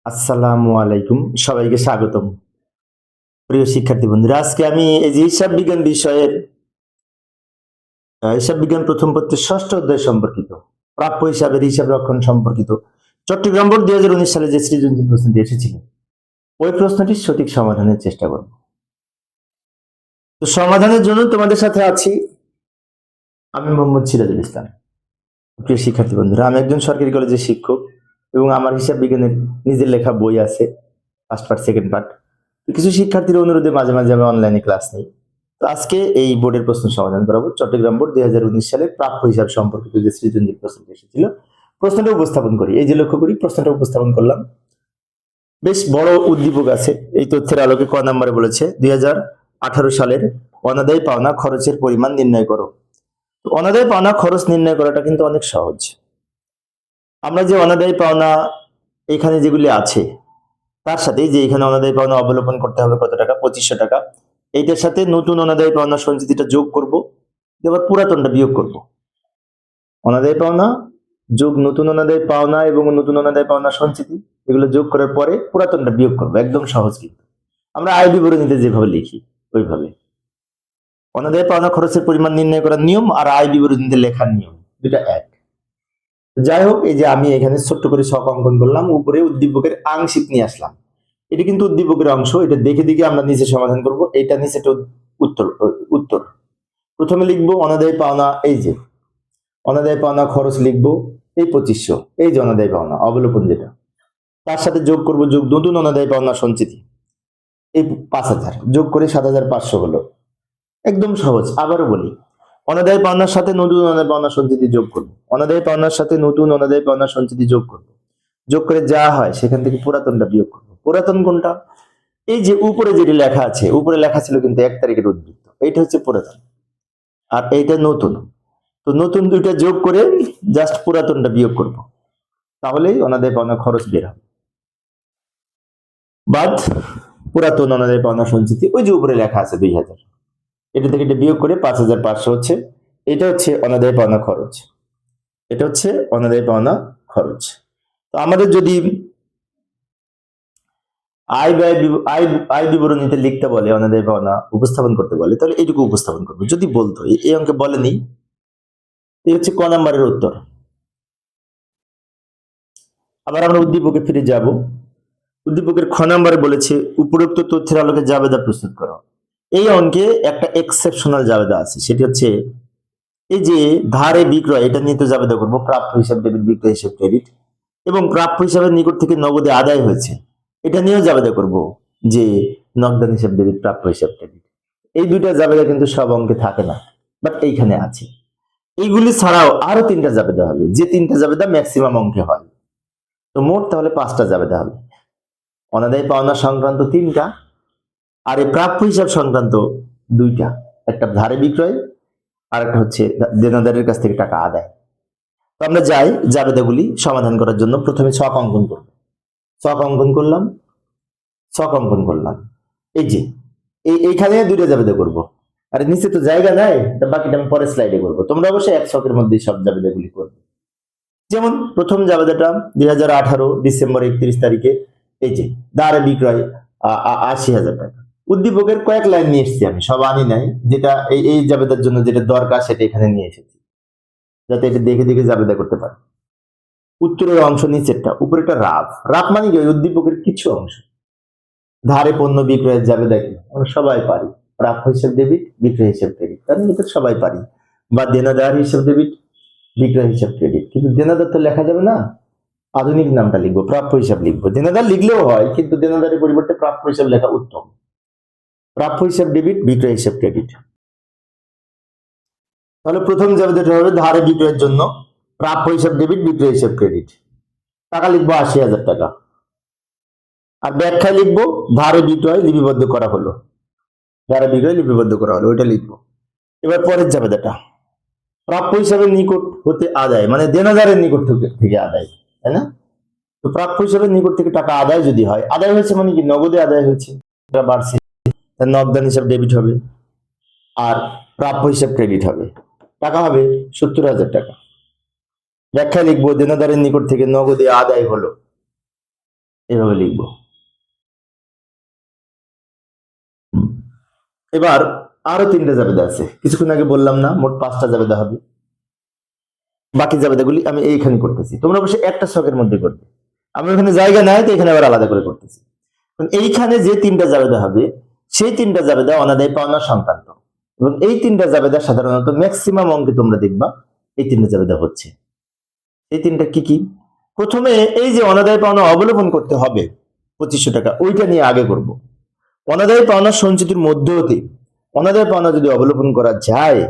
আসসালামু আলাইকুম, সবাইকে স্বাগতম। প্রিয় শিক্ষার্থী বন্ধুরা, আজকে আমি এই যে হিসাব বিজ্ঞান বিষয়ের হিসাব বিজ্ঞান প্রথম পত্রের ষষ্ঠ অধ্যায় সম্পর্কিত প্রাপ্য হিসাবের হিসাব রক্ষণ সম্পর্কিত চট্টগ্রাম বোর্ড 2019 সালে যে সৃজনশীল প্রশ্নটি এসেছিল ওই প্রশ্নটির সঠিক সমাধানের চেষ্টা করব। তো সমাধানের জন্য তোমাদের সাথে আছি আমি মোহাম্মদ সিরাজুল ইসলাম। প্রিয় শিক্ষার্থী বন্ধুরা, আমি একজন সরকারি কলেজের শিক্ষক এবং আমার হিসাব বিজ্ঞানের নিজের লেখা বই আছে, ফার্স্ট পার্ট সেকেন্ড পার্ট। কিছু শিক্ষার্থীর অনুরোধে মাঝে মাঝে আমি অনলাইনে ক্লাস নিই। তো আজকে এই বোর্ডের প্রশ্ন সমাধান করাবো। চট্টগ্রাম বোর্ড 2019 সালে প্রাপ্য হিসাব সম্পর্কিত যে সৃজনশীল প্রশ্নটি এসেছিল প্রশ্নটা উপস্থাপন করি। এই যে লক্ষ্য করি প্রশ্নটা উপস্থাপন করলাম, বেশ বড় উদ্দীপক আছে। এই তথ্যের আলোকে ক নম্বরে বলেছে 2018 সালের অনাদায়ী পাওনা খরচের পরিমাণ নির্ণয় করো। তো অনাদায়ী পাওনা খরচ নির্ণয় করাটা কিন্তু অনেক সহজ। আমরা যে অনাদায়ী পাওনা এখানে যেগুলি আছে তার সাথে যে এখানে অনাদায়ী পাওনা অবলোকন করতে হবে কত টাকা, 2500 টাকা। এইটার সাথে নতুন অনাদায়ী পাওনা সঞ্চিতিটা যোগ করব, এবার পুরাতনটা বিয়োগ করব। অনাদায়ী পাওনা যোগ নতুন অনাদায়ী পাওনা এবং নতুন অনাদায়ী পাওনা সঞ্চিতি, এগুলো যোগ করার পরে পুরাতনটা বিয়োগ করব। একদম সহজ। কিন্তু আমরা আয় বিবরণীতে যেভাবে লিখি ওইভাবে অনাদায়ী পাওনা খরচের পরিমাণ নির্ণয় করার নিয়ম আর আয় বিবরণীতে লেখার নিয়ম দুটা এক। যাই হোক, এই যে আমি এখানে ছোট্ট করে ছক অঙ্কন করলাম, উপরে উদ্দীপকের আংশিক নিয়ে আসলাম। এটা কিন্তু উদ্দীপকের অংশ, এটা দেখে দেখে আমরা নিচে সমাধান করব। এটা নিচে উত্তর উত্তর প্রথমে লিখবো অনাদায়ী পাওনা, এই যে অনাদায়ী পাওনা খরচ লিখবো এই 2500, এই যে অনাদায়ী পাওনা অবলোকন যেটা, তার সাথে যোগ করব যোগ নতুন অনাদায়ী পাওনা সঞ্চিতি এই 5000, যোগ করে 7500 হলো। একদম সহজ। আবারও বলি, অনাদায়ী পাওনার সাথে নতুন অনাদায়ী পাওনা সঞ্চিতি যোগ করবো, অনাদায়ী পাওনার সাথে নতুন অনাদায়ী পাওনা সঞ্চিতি যোগ করবো, যোগ করে যা হয় সেখান থেকে পুরাতনটা বিয়োগ করবো। পুরাতন কোনটা? এই যে উপরে যেটি লেখা আছে, উপরে লেখা ছিল কিন্তু 1 তারিখের উদ্বৃত্ত, এইটা হচ্ছে পুরাতন আর এইটা নতুন। তো নতুন দুইটা যোগ করে জাস্ট পুরাতনটা বিয়োগ করব, তাহলেই অনাদায়ী পাওনা খরচ বের হবে। বাদ পুরাতন অনাদায়ী পাওনা সঞ্চিতি, ওই যে উপরে লেখা আছে 2000, এটা থেকে এটা বিয়োগ করে 5500 হচ্ছে। এটা হচ্ছে অনাদায়ী পাওনা খরচ, এটা হচ্ছে অনাদায়ী পাওনা খরচ। তো আমাদের যদি আয় ব্যয় আয় বিবরণীতে লিখতে বলে, অনাদায়ী পাওনা উপস্থাপন করতে বলে, তাহলে এইটুকু উপস্থাপন করবো। যদি বলতো এই অঙ্কে বলেনি, এই হচ্ছে ক নাম্বারের উত্তর। আবার আমরা উদ্দীপকে ফিরে যাব। উদ্দীপকের খ নাম্বারে বলেছে উপরোক্ত তথ্যের আলোকে জাবেদা প্রস্তুত করো। এই অঙ্কে একটা এক্সেপশনাল জাবেদা আছে, সেটি হচ্ছে এই যে ধারে বিক্রয়, এটা নিয়ে তো জাবেদা করবো। প্রাপ্য হিসাব ডেবিট, বিক্রয় হিসাব ক্রেডিট, এবং প্রাপ্য হিসাবের নিকট থেকে নগদে আদায় হয়েছে, এটা নিয়েও জাবেদা করব যে নগদান হিসাব ডেবিট, প্রাপ্য হিসাব ক্রেডিট। এই দুইটা জাবেদা কিন্তু সব অঙ্কে থাকে না, বাট এইখানে আছে। এইগুলি ছাড়াও আরো 3টা জাবেদা হবে, যে 3টা জাবেদা ম্যাক্সিমাম অঙ্কে হয়। তো মোট তাহলে 5টা জাবেদা হবে। অনাদায়ী পাওনা সংক্রান্ত 3টা, আর এই প্রাপ্য হিসাব সংক্রান্ত 2টা। একটা ধারে বিক্রয় আর একটা হচ্ছে দেনাদারের কাছ থেকে টাকা আদায়। তো আমরা যাই জাবেদাগুলি সমাধান করার জন্য। প্রথমে ছক অঙ্কন করব, ছক অঙ্কন করলাম, ছক অঙ্কন করলাম। এই যে এইখানে 2টা জাবেদা করব, আর নিচে তো জায়গা নাই, বাকিটা আমি পরের স্লাইডে করব। তোমরা অবশ্যই এক ছকের মধ্যে সব জাবেদাগুলি করবে। যেমন প্রথম জাবেদাটা 2018 ডিসেম্বর 31 তারিখে, এই যে ধারে বিক্রয় 80,000 টাকা। উদ্দীপকের কয়েক লাইন নিয়ে এসেছি, আমি সব আনি নাই, যেটা এই জাবেদার জন্য যেটা দরকার সেটা এখানে নিয়ে এসেছি, যাতে এটা দেখে দেখে জাবেদা করতে পারে। উত্তরের অংশ নিচেরটা, উপরেটা রাফ। রাফ মানে কি? ওই উদ্দীপকের কিছু অংশ। ধারে পণ্য বিক্রয়ের জাবেদা কি আমরা সবাই পারি, প্রাপ্য হিসাব ডেবিট, বিক্রয় হিসাব ক্রেডিট, কারণ এটা সবাই পারি। বা দেনাদার হিসাব ডেবিট, বিক্রয় হিসাব ক্রেডিট। কিন্তু দেনাদার তো লেখা যাবে না, আধুনিক নামটা লিখবো, প্রাপ্য হিসাব লিখবো। দেনাদার লিখলেও হয়, কিন্তু দেনাদারের পরিবর্তে প্রাপ্য হিসাব লেখা উত্তম। প্রাপ্য হিসাব ডেবিট, বিক্রয় হিসাব ক্রেডিট। তাহলে প্রথম জাবেদাটা হবে ধারে বিক্রয়ের জন্য প্রাপ্য হিসাব ডেবিট, বিক্রয় হিসাব ক্রেডিট। টাকা লিখবো 80,000 টাকা, আর ব্যাখ্যায় লিখবো ধারে বিক্রয় লিপিবদ্ধ করা হলো, ধারে বিক্রয় লিপিবদ্ধ করা হলো, ওইটা লিখবো। এবার পরের জাবেদাটা প্রাপ্য হিসাবের নিকট হতে আদায়, মানে দেনাদারের নিকট থেকে আদায়, তাই না? তো প্রাপ্য হিসাবের নিকট থেকে টাকা আদায় যদি হয়, আদায় হয়েছে মানে কি? নগদে আদায় হয়েছে, এটা বাড়ছে, তার নগদান হিসাব ডেবিট হবে, আর প্রাপ্য হিসাব ক্রেডিট হবে। টাকা হবে 70,000 টাকা। ব্যাখ্যা লিখবো দেনাদারের নিকট থেকে নগদে আদায় হলো, এভাবে লিখবো। এবার আরো 3টা জাবেদা আছে, কিছুক্ষণ আগে বললাম না মোট 5টা জাবেদা হবে। বাকি জাবেদাগুলি আমি এইখানে করতেছি, তোমরা অবশ্যই একটা ছকের মধ্যে করবে। আমি ওখানে জায়গা নাই তো এখানে আবার আলাদা করে করতেছি। এইখানে যে 3টা জাবেদা হবে সেই 3টা জাবেদা অনাদায় পাওনা সংক্রান্ত, এবং এই 3টা জাবেদা সাধারণত ম্যাক্সিমাম অঙ্কে তোমরা দেখবা এই 3টা জাবেদা হচ্ছে। এই 3টা কি কি? প্রথমে এই যে অনাদায় পাওনা অবলোকন করতে হবে 2500 টাকা, ওইটা নিয়ে আগে করব। অনাদায় পাওনা সঞ্চিতির মধ্য হতে অনাদায় পাওনা যদি অবলোকন করা যায়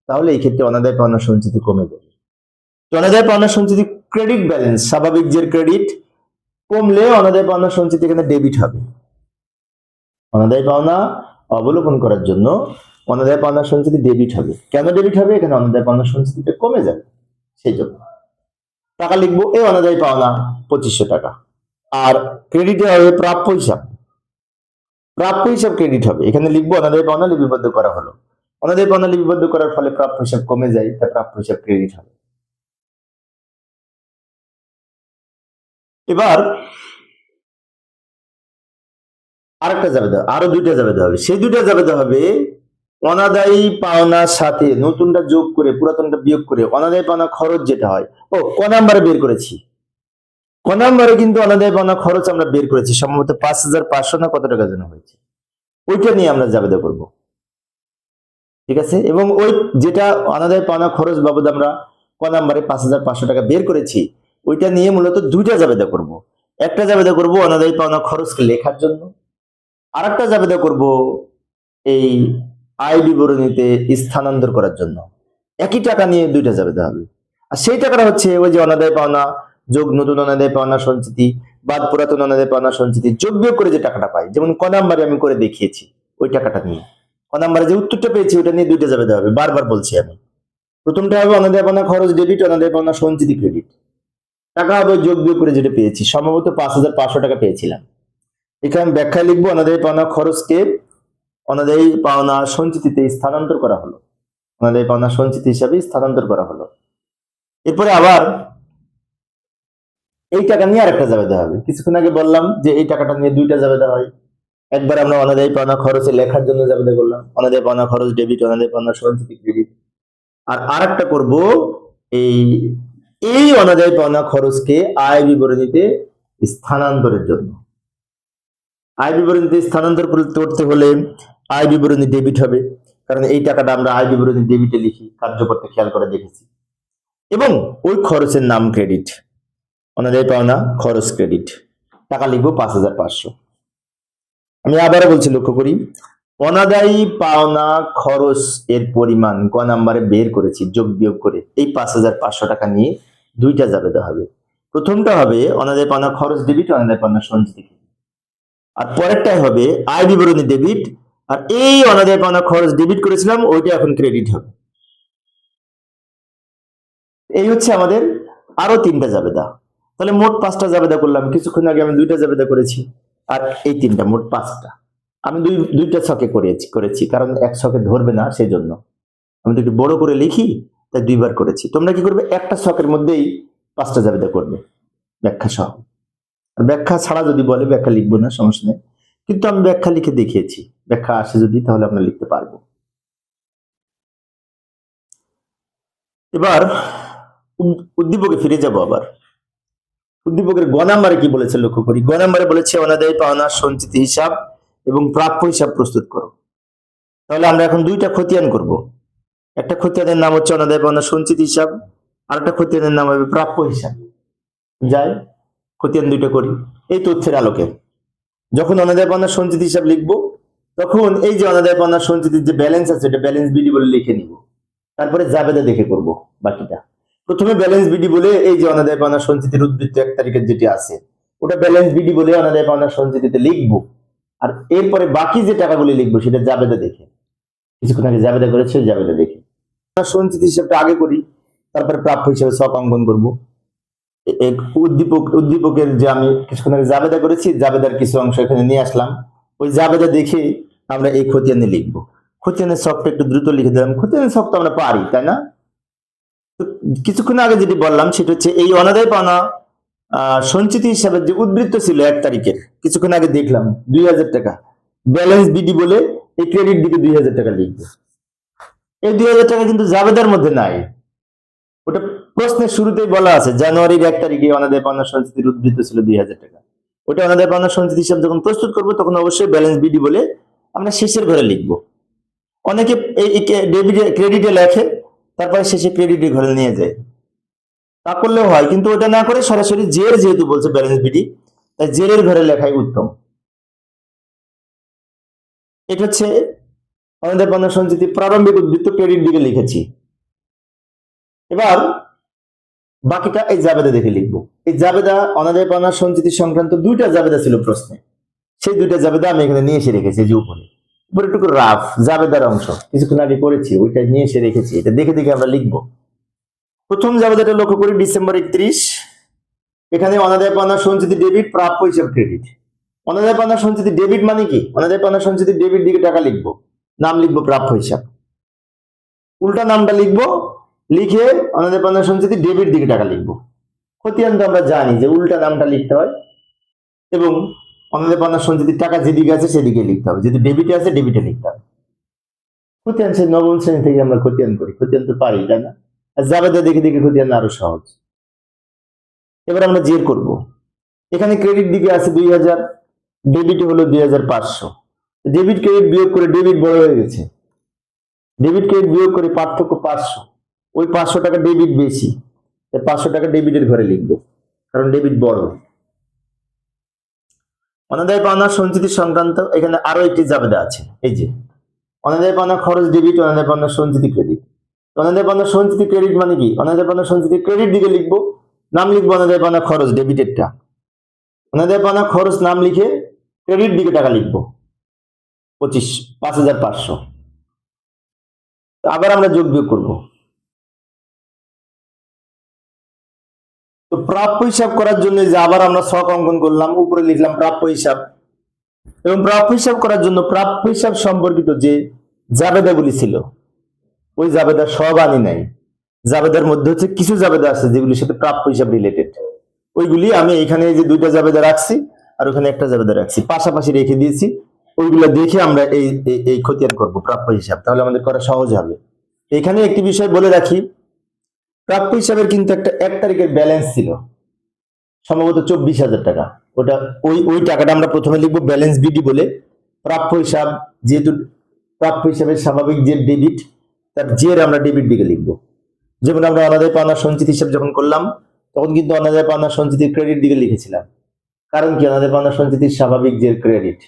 তাহলে এই ক্ষেত্রে অনাদায় পাওনা সঞ্চিতি কমে যাবে। অনাদায় পাওনা সঞ্চিতি ক্রেডিট ব্যালেন্স, স্বাভাবিক যে ক্রেডিট কমলে অনাদায় পাওনা সঞ্চিতি এখানে ডেবিট হবে। অনাদায় পাওনা অবলোকন করার জন্য অনাদায় পাওনা সঞ্চিতি ডেবিট হবে। কেন ডেবিট হবে? এখানে অনাদায় পাওনা সঞ্চিতিটা কমে যাবে, সেই জন্য টাকা লিখবো এই অনাদায় পাওনা 2500 টাকা। আর ক্রেডিটে হবে প্রাপ্য হিসাব, প্রাপ্য হিসাব ক্রেডিট হবে। এখানে লিখবো অনাদায় পাওনা লিপিবদ্ধ করা হলো, অনাদায় পাওনা লিপিবদ্ধ করার ফলে প্রাপ্য হিসাব কমে যায়, তাই প্রাপ্য হিসাব ক্রেডিট হবে। এবার আরেকটা জাবেদা, আরো 2টা জাবেদা হবে। সেই 2টা জাবেদা হবে অনাদায়ী পাওনার সাথে নতুনটা যোগ করে পুরাতনটা বিয়োগ করে অনাদায়ী পাওনা খরচ যেটা হয়, ও ক নাম্বারে বের করেছি, ক নাম্বারে কিন্তু অনাদায়ী পাওনা খরচ আমরা বের করেছি, সম্ভবত 5500 না কত টাকা যেন হয়েছে, ওইটা নিয়ে আমরা জাবেদা করব। ঠিক আছে, এবং ওই যেটা অনাদায়ী পাওনা খরচ বাবদ আমরা ক নাম্বারে 5500 টাকা বের করেছি, ওইটা নিয়ে মূলত 2টা জাবেদা করব। একটা জাবেদা করব অনাদায়ী পাওনা খরচকে লেখার জন্য, আরেকটা জাবেদা করব এই আয় বিবরণীতে স্থানান্তর করার জন্য। একই টাকা নিয়ে 2টা জাবেদা হবে। আর সেই টাকাটা হচ্ছে ওই যে অনাদায় পাওনা যোগ নতুন অনাদায় পাওনা সঞ্চিতি বাদ পুরাতন অনাদায় পাওনা সঞ্চিতি যোগ বিয়োগ করে যে টাকাটা পাই, যেমন ক নাম্বারে আমি করে দেখিয়েছি, ওই টাকাটা নিয়ে ক নাম্বারে যে উত্তরটা পেয়েছি ওটা নিয়ে 2টা জাবেদা হবে। বারবার বলছি আমি, প্রথমটা হবে অনাদায় পাওনা খরচ ডেবিট, অনাদায় পাওনা সঞ্চিতি ক্রেডিট। টাকা হবে যোগ বিয়োগ করে যেটা পেয়েছি, সম্ভবত 5500 টাকা পেয়েছিলাম। এখানে আমি ব্যাখ্যায় লিখবো অনাদায়ী পাওনা খরচকে অনাদায়ী পাওনা সঞ্চিতিতে স্থানান্তর করা হলো, অনাদায়ী পাওনা সঞ্চিতি হিসাবে স্থানান্তর করা হলো। এরপরে আবার এই টাকা নিয়ে আরেকটা জাবেদা হবে। কিছুক্ষণ আগে বললাম যে এই টাকাটা নিয়ে 2টা জাবেদা হয়। একবার আমরা অনাদায়ী পাওনা খরচে লেখার জন্য জাবেদা করলাম, অনাদায়ী পাওনা খরচ ডেবিট, অনাদায়ী পাওনা সঞ্চিতি ক্রেডিট। আর আরেকটা করব এই এই অনাদায়ী পাওনা খরচকে আয় বিবরণীতে স্থানান্তরের জন্য। আয় বিবরণীতে স্থানান্তর করতে হলে আয় বিবরণী ডেবিট হবে, কারণ এই টাকাটা আমরা আয় বিবরণী ডেবিটে লিখি, কার্যকর্তা খেয়াল করে দেখেছি। এবং ওই খরচের নাম ক্রেডিট, অনাদায়ী পাওনা খরচ ক্রেডিট, টাকা লিখবো 5500। আমি আবারও বলছি, লক্ষ্য করি অনাদায়ী পাওনা খরচ এর পরিমাণ ক নাম্বারে বের করেছি যোগ বিয়োগ করে, এই 5500 টাকা নিয়ে 2টা জাবেদা হবে। প্রথমটা হবে অনাদায়ী পাওনা খরচ ডেবিট, অনাদায়ী পাওনা সঞ্চিতি, আর পরেরটাই হবে আয় বিবরণী ডেবিট, আর এই অনাদায়ী পাওনা খরচ ডেবিট করেছিলাম ওইটা এখন ক্রেডিট হবে। এই হচ্ছে আমাদের আরো 3টা জাবেদা। তাহলে মোট 5টা জাবেদা করলাম। কিছুক্ষণ আগে আমি 2টা জাবেদা করেছি, আর এই 3টা, মোট 5টা। আমি দুইটা ছকে করেছি কারণ এক ছকে ধরবে না, সেই জন্য আমি তো একটু বড় করে লিখি, তাই 2বার করেছি। তোমরা কি করবে, একটা ছকের মধ্যেই 5টা জাবেদা করবে ব্যাখ্যা সহ। আর ব্যাখ্যা ছাড়া যদি বলে ব্যাখ্যা লিখবো না, সমস্যা নেই, কিন্তু আমি ব্যাখ্যা লিখে দেখিয়েছি, ব্যাখ্যা আসে যদি তাহলে আমরা লিখতে পারবো। এবার উদ্দীপকে ফিরে যাব। আবার উদ্দীপকের গ নাম্বারে কি বলেছে লক্ষ্য করি। গ নাম্বারে বলেছে অনাদায়ী পাওনা সঞ্চিতি হিসাব এবং প্রাপ্য হিসাব প্রস্তুত করো। তাহলে আমরা এখন 2টা খতিয়ান করব। একটা খতিয়ানের নাম হচ্ছে অনাদায়ী পাওনা সঞ্চিতি হিসাব, আর একটা খতিয়ানের নাম হবে প্রাপ্য হিসাব। যাই খতিয়ান 2টা করি এই তথ্যের আলোকে। যখন অনাদায়ী পাওনা সঞ্চিতি হিসাব লিখবো তখন এই যে অনাদায়ী পাওনা সঞ্চিতির যে ব্যালেন্স আছে এটা ব্যালেন্স বিডি বলে লিখে নিব, তারপরে জাবেদা দেখে করব বাকিটা। প্রথমে ব্যালেন্স বিডি বলে এই যে অনাদায় পাওনা সঞ্চিতির উদ্বৃত্ত 1 তারিখের যেটি আছে ওটা ব্যালেন্স বিডি বলে অনাদায় পাওনা সঞ্চিতিতে লিখবো, আর এরপরে বাকি যে টাকাগুলি লিখবো সেটা জাবেদা দেখে। কিছুক্ষণ আগে জাবেদা করেছে, জাবেদা দেখে সঞ্চিতি হিসাবটা আগে করি, তারপরে প্রাপ্য হিসাবে ছক অঙ্কন করবো। উদ্দীপকের যে আমি কিছুক্ষণ আগে জাবেদা করেছি, জাবেদার কিছু অংশ এখানে নিয়ে আসলাম, ওই জাবেদা দেখে আমরা এই খতিয়ানে লিখবো। খতিয়ানের ছকটা একটু দ্রুত লিখে দিলাম, খতিয়ানের ছক তো আমরা পারি, তাই না? কিছুক্ষণ আগে যেটি বললাম সেটা হচ্ছে এই অনাদায় পাওনা সঞ্চিত হিসাবে যে উদ্বৃত্ত ছিল 1 তারিখের, কিছুক্ষণ আগে দেখলাম 2000 টাকা ব্যালেন্স বিডি বলে এই ক্রেডিট দিকে 2000 টাকা লিখবে। এই 2000 টাকা কিন্তু জাবেদার মধ্যে নাই, ওটা প্রশ্নের শুরুতেই বলা আছে জানুয়ারির 1 তারিখে অনাদায় পাওনা সঞ্চিতির উদ্বৃত্ত ছিল 2000 টাকা। ওটা অনাদায় পাওনা সঞ্চিতি হিসাব যখন প্রস্তুত করবো তখন অবশ্যই ব্যালেন্স বিডি বলে আমরা শেষের ঘরে লিখবো। অনেকে এই ডেবিটে ক্রেডিটে লেখে, তারপরে শেষে ক্রেডিটের ঘরে নিয়ে যায়, তা করলেও হয়, কিন্তু ওটা না করে সরাসরি জের যেহেতু বলছে ব্যালেন্স বিডি, তাই জেরের ঘরে লেখাই উত্তম। এটা হচ্ছে অনাদায় পাওনা সঞ্চিতি প্রারম্ভিক উদ্বৃত্ত ক্রেডিট দিকে লিখেছি। এবার বাকিটা এই জাবেদা দেখে লিখবো। এই জাবেদা অনাদায় পাওনা সঞ্চিতি সংক্রান্ত 2টা জাবেদা ছিল প্রশ্নে, সেই 2টা জাবেদা আমি এখানে নিয়ে এসে রেখেছি। যে উপরে টুকু রাফ জাবেদার অংশ কিছুক্ষণ আগে করেছি, ওইটা নিয়ে এসে রেখেছি, এটা দেখে দেখে আমরা লিখবো। প্রথম জাবেদাটা লক্ষ্য করি, ডিসেম্বর 31। এখানে অনাদায় পাওনা সঞ্চিতি ডেবিট, প্রাপ্য হিসাব ক্রেডিট। অনাদায় পাওনা সঞ্চিতি ডেবিট মানে কি? অনাদায় পাওনা সঞ্চিতি ডেবিট দিকে টাকা লিখবো, নাম লিখবো প্রাপ্য হিসাব, উল্টা নামটা লিখবো, লিখে অনাদায় পাওনা সঞ্চিতি ডেবিট দিকে টাকা লিখবো। খতিয়ান তো আমরা জানি যে উল্টা নামটা লিখতে হয় এবং অনাদায় পাওনা সঞ্চিতির টাকা যেদিকে আছে সেদিকে লিখতে হবে, যদি ডেবিটে আছে ডেবিটে লিখতে হবে। খতিয়ান সে নবম শ্রেণী থেকে আমরা খতিয়ান করি, খতিয়ান তো পারি, তাই না? আর জাবেদা দেখে দেখে খতিয়ান আরো সহজ। এবার আমরা জের করব। এখানে ক্রেডিট দিকে আছে 2000, ডেবিট হলো 2500। ডেবিট ক্রেডিট বিয়োগ করে ডেবিট বড় হয়ে গেছে, ডেবিট ক্রেডিট বিয়োগ করে পার্থক্য 500, ওই 500 টাকা ডেবিট বেশি, 500 টাকা ডেবিটের ঘরে লিখবো কারণ ডেবিট বড়। অনাদায় পাওনা সঞ্চিতি সংক্রান্ত এখানে আরো একটি জাবেদা আছে, এই যে অনাদায় পাওনা খরচ ডেবিট, অনাদায় পাওনা সঞ্চিতি ক্রেডিট। অনাদায় পাওনা সঞ্চিতি ক্রেডিট মানে কি? অনাদায় পাওনা সঞ্চিতি ক্রেডিট দিকে লিখবো, নাম লিখবো অনাদায় পাওনা খরচ ডেবিটেরটা, অনাদায় পাওনা খরচ নাম লিখে ক্রেডিট দিকে টাকা লিখবো 5500। আবার আমরা যোগ বিয়োগ করবো। তো প্রাপ্য হিসাব করার জন্য যে আবার আমরা ছক অঙ্কন করলাম, উপরে লিখলাম প্রাপ্য হিসাব, এবং প্রাপ্য হিসাব করার জন্য প্রাপ্য হিসাব সম্পর্কিত যে জাবেদাগুলি ছিল ওই জাবেদা সব আনি নাই। জাবেদার মধ্যে হচ্ছে কিছু জাবেদা আছে যেগুলির সাথে প্রাপ্য হিসাব রিলেটেড, ওইগুলি আমি এখানে যে 2টা জাবেদা রাখছি আর ওখানে একটা জাবেদা রাখছি, পাশাপাশি রেখে দিয়েছি। ওইগুলা দেখে আমরা এই খতিয়ান করবো প্রাপ্য হিসাব, তাহলে আমাদের করা সহজ হবে। এখানে একটি বিষয় বলে রাখি, প্রাপ্য হিসাবের কিন্তু একটা 1 তারিখের ব্যালেন্স ছিল সম্ভবত 24,000 টাকা। ওটা ওই টাকাটা আমরা প্রথমে লিখবো ব্যালেন্স বিডি বলে। প্রাপ্য হিসাব যেহেতু প্রাপ্য হিসাবের স্বাভাবিক যে ডেবিট, তার জের আমরা ডেবিট দিকে লিখবো। যেমন আমরা অনাদায় পাওনা সঞ্চিতি হিসাব যখন করলাম তখন কিন্তু অনাদায় পাওনা সঞ্চিতির ক্রেডিট দিকে লিখেছিলাম, কারণ কি অনাদায় পাওনা সঞ্চিতির স্বাভাবিক জের ক্রেডিট,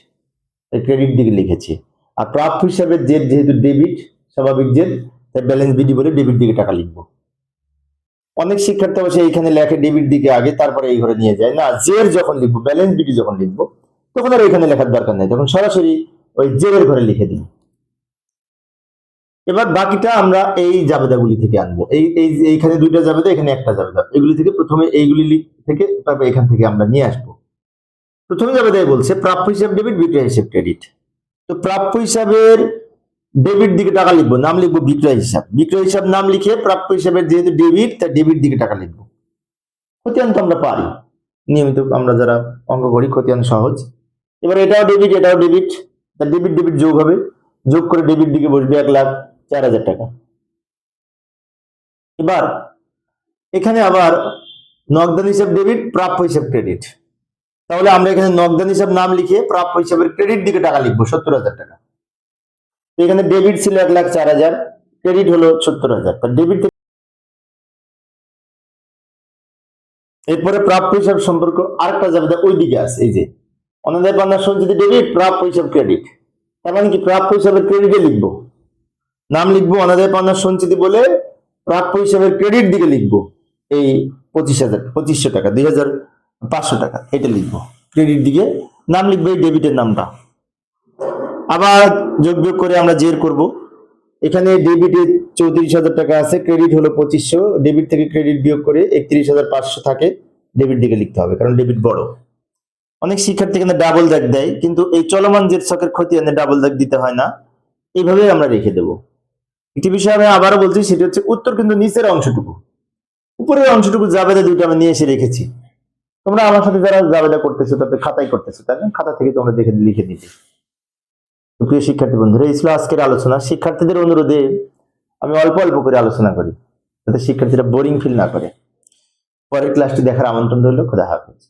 তাই ক্রেডিট দিকে লিখেছি। আর প্রাপ্য হিসাবের জের যেহেতু ডেবিট স্বাভাবিক জের, তাই ব্যালেন্স বিডি বলে ডেবিট দিকে টাকা লিখবো। অনেক শিক্ষার্থী অবশ্যই এইখানে লেখে ডেবিট দিকে আগে, তারপরে এই ঘরে নিয়ে যায় না। জের যখন লিখবো, ব্যালেন্স বিডি যখন লিখবো তখন আর এখানে লেখার দরকার নেই, তখন সরাসরি ওই জেরের ঘরে লিখে দিই। এবার বাকিটা আমরা এই জাবেদাগুলি থেকে আনবো। এইখানে 2টা জাবেদা, এখানে একটা জাবেদা, এগুলি থেকে প্রথমে এইগুলি থেকে তারপর এখান থেকে আমরা নিয়ে আসবো। প্রথমে জাবেদায় বলছে প্রাপ্য হিসাব ডেবিট, বিক্রয় হিসাব ক্রেডিট। তো প্রাপ্য হিসাবের ডেবিট দিকে টাকা লিখবো, নাম লিখবো বিক্রয় হিসাব, বিক্রয় হিসাব নাম লিখে প্রাপ্য হিসাবের যেহেতু ডেবিট, তার ডেবিট দিকে টাকা লিখবো। খতিয়ান তো আমরা পারি, নিয়মিত আমরা যারা অঙ্ক করি খতিয়ান সহজ। এবার এটাও ডেবিট এটাও ডেবিট, তার ডেবিট ডেবিট যোগ হবে, যোগ করে ডেবিট দিকে বসবে 1,04,000 টাকা। এবার এখানে আবার নগদান হিসাব ডেবিট, প্রাপ্য হিসাব ক্রেডিট, তাহলে আমরা এখানে নগদান হিসাব নাম লিখে প্রাপ্য হিসাবের ক্রেডিট দিকে টাকা লিখবো 70,000 টাকা। এখানে ডেবিট ছিল 1,04,000, ক্রেডিট হলো 70,000, তার ডেবিট। এরপরে প্রাপ্য হিসাব সম্পর্ক আরেকটা জাবেদা ওই দিকে আছে, এই যে অনাদায় পাওনা সঞ্চিতি ডেবিট, প্রাপ্য হিসাব ক্রেডিট। তার মানে কি প্রাপ্য হিসাবের ক্রেডিটে লিখবো, নাম লিখবো অনাদায় পাওনা সঞ্চিতি বলে প্রাপ্য হিসাবের ক্রেডিট দিকে লিখবো এই 25,000 টাকা, 2,500 টাকা, এটা লিখবো ক্রেডিট দিকে, নাম লিখবো এই ডেবিটের নামটা। আবার যোগ বিয়োগ করে আমরা জের করব। এখানে ডেবিটে 34,000 টাকা আছে, ক্রেডিট হলো 2500, ডেবিট থেকে ক্রেডিট বিয়োগ করে 31,500 থাকে, ডেবিট দিকে লিখতে হবে কারণ ডেবিট বড়। অনেক শিক্ষার্থী এখানে ডাবল দাগ দেয়, কিন্তু এই চলমান জের ছকের খতিয়ানে ডাবল দাগ দিতে হয় না, এইভাবে আমরা রেখে দেব। একটি বিষয় আমি আবারও বলছি, সেটা হচ্ছে উত্তর কিন্তু নিচের অংশটুকু, উপরের অংশটুকু জাবেদা 2টা আমি নিয়ে এসে রেখেছি। তোমরা আমার সাথে যারা ঝামেলা করতেছো তাদের খাতায় করতেছো, তাই না? খাতা থেকে তোমরা দেখে লিখে দিতে। তো প্রিয় শিক্ষার্থী বন্ধুরা, এই ছিল আজকের আলোচনা। শিক্ষার্থীদের অনুরোধে আমি অল্প অল্প করে আলোচনা করি, যাতে শিক্ষার্থীরা বোরিং ফিল না করে। পরের ক্লাসটি দেখার আমন্ত্রণ রইল। খোদা হাফেজ।